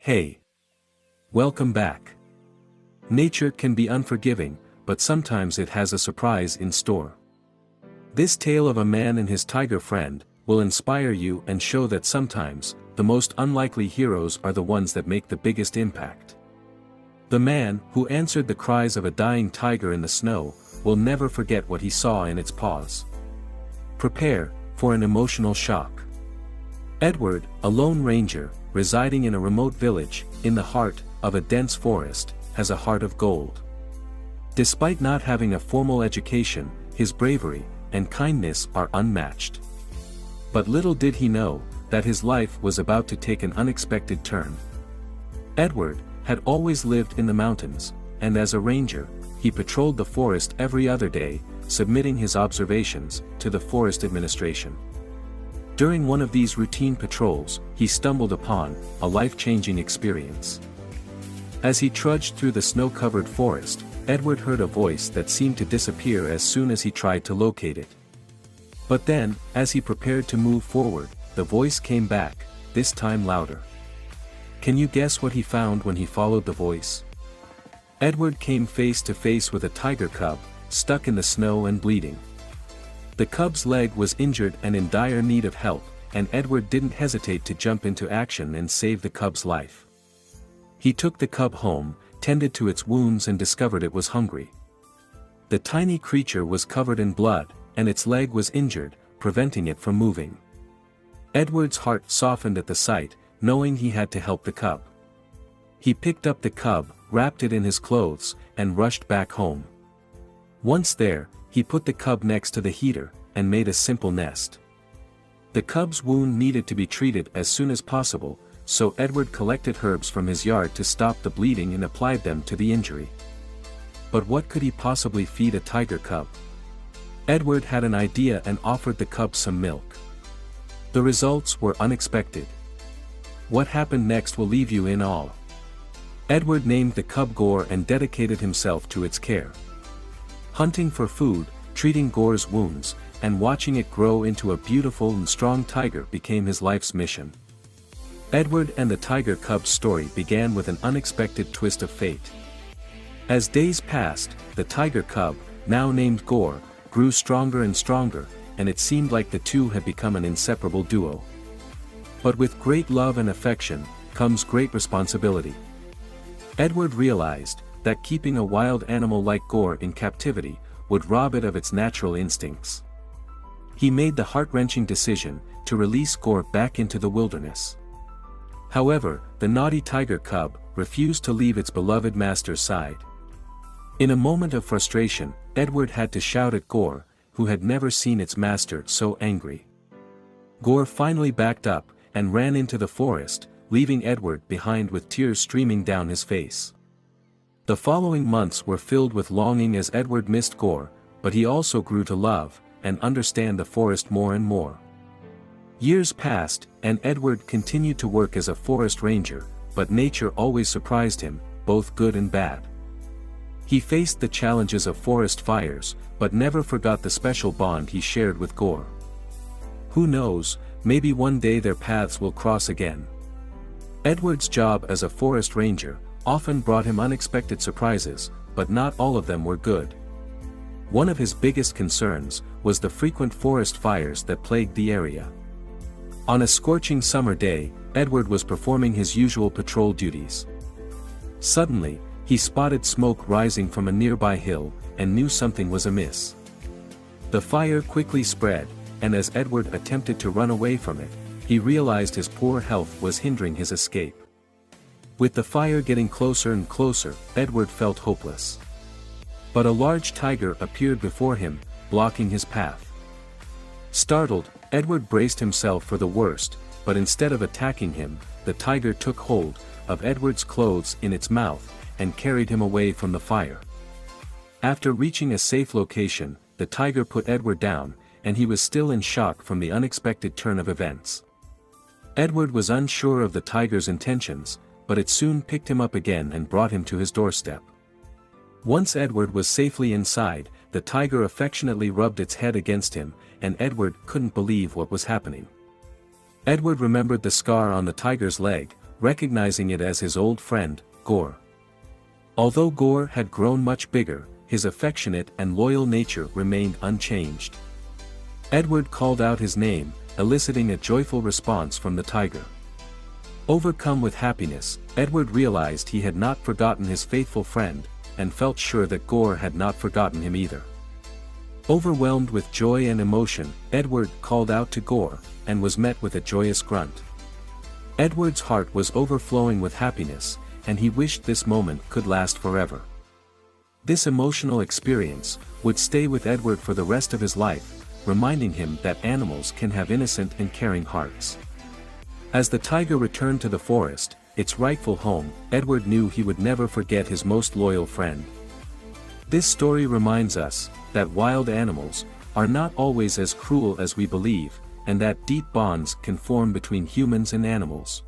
Hey. Welcome back. Nature can be unforgiving, but sometimes it has a surprise in store. This tale of a man and his tiger friend will inspire you and show that sometimes, the most unlikely heroes are the ones that make the biggest impact. The man, who answered the cries of a dying tiger in the snow, will never forget what he saw in its paws. Prepare for an emotional shock. Edward, a lone ranger, residing in a remote village, in the heart of a dense forest, has a heart of gold. Despite not having a formal education, his bravery and kindness are unmatched. But little did he know that his life was about to take an unexpected turn. Edward had always lived in the mountains, and as a ranger, he patrolled the forest every other day, submitting his observations to the forest administration. During one of these routine patrols, he stumbled upon a life-changing experience. As he trudged through the snow-covered forest, Edward heard a voice that seemed to disappear as soon as he tried to locate it. But then, as he prepared to move forward, the voice came back, this time louder. Can you guess what he found when he followed the voice? Edward came face to face with a tiger cub, stuck in the snow and bleeding. The cub's leg was injured and in dire need of help, and Edward didn't hesitate to jump into action and save the cub's life. He took the cub home, tended to its wounds and discovered it was hungry. The tiny creature was covered in blood, and its leg was injured, preventing it from moving. Edward's heart softened at the sight, knowing he had to help the cub. He picked up the cub, wrapped it in his clothes, and rushed back home. Once there, he put the cub next to the heater, and made a simple nest. The cub's wound needed to be treated as soon as possible, so Edward collected herbs from his yard to stop the bleeding and applied them to the injury. But what could he possibly feed a tiger cub? Edward had an idea and offered the cub some milk. The results were unexpected. What happened next will leave you in awe. Edward named the cub Gore and dedicated himself to its care. Hunting for food, treating Gore's wounds, and watching it grow into a beautiful and strong tiger became his life's mission. Edward and the tiger cub's story began with an unexpected twist of fate. As days passed, the tiger cub, now named Gore, grew stronger and stronger, and it seemed like the two had become an inseparable duo. But with great love and affection, comes great responsibility. Edward realized that keeping a wild animal like Gore in captivity would rob it of its natural instincts. He made the heart-wrenching decision to release Gore back into the wilderness. However, the naughty tiger cub refused to leave its beloved master's side. In a moment of frustration, Edward had to shout at Gore, who had never seen its master so angry. Gore finally backed up and ran into the forest, leaving Edward behind with tears streaming down his face. The following months were filled with longing as Edward missed Gore, but he also grew to love and understand the forest more and more. Years passed, and Edward continued to work as a forest ranger, but nature always surprised him, both good and bad. He faced the challenges of forest fires, but never forgot the special bond he shared with Gore. Who knows, maybe one day their paths will cross again. Edward's job as a forest ranger often brought him unexpected surprises, but not all of them were good. One of his biggest concerns was the frequent forest fires that plagued the area. On a scorching summer day, Edward was performing his usual patrol duties. Suddenly, he spotted smoke rising from a nearby hill, and knew something was amiss. The fire quickly spread, and as Edward attempted to run away from it, he realized his poor health was hindering his escape. With the fire getting closer and closer, Edward felt hopeless. But a large tiger appeared before him, blocking his path. Startled, Edward braced himself for the worst, but instead of attacking him, the tiger took hold of Edward's clothes in its mouth, and carried him away from the fire. After reaching a safe location, the tiger put Edward down, and he was still in shock from the unexpected turn of events. Edward was unsure of the tiger's intentions, but it soon picked him up again and brought him to his doorstep. Once Edward was safely inside, the tiger affectionately rubbed its head against him, and Edward couldn't believe what was happening. Edward remembered the scar on the tiger's leg, recognizing it as his old friend, Gore. Although Gore had grown much bigger, his affectionate and loyal nature remained unchanged. Edward called out his name, eliciting a joyful response from the tiger. Overcome with happiness, Edward realized he had not forgotten his faithful friend, and felt sure that Gore had not forgotten him either. Overwhelmed with joy and emotion, Edward called out to Gore, and was met with a joyous grunt. Edward's heart was overflowing with happiness, and he wished this moment could last forever. This emotional experience would stay with Edward for the rest of his life, reminding him that animals can have innocent and caring hearts. As the tiger returned to the forest, its rightful home, Edward knew he would never forget his most loyal friend. This story reminds us that wild animals are not always as cruel as we believe, and that deep bonds can form between humans and animals.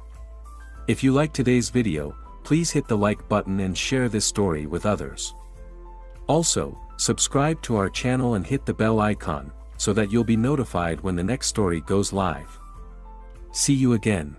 If you like today's video, please hit the like button and share this story with others. Also, subscribe to our channel and hit the bell icon, so that you'll be notified when the next story goes live. See you again.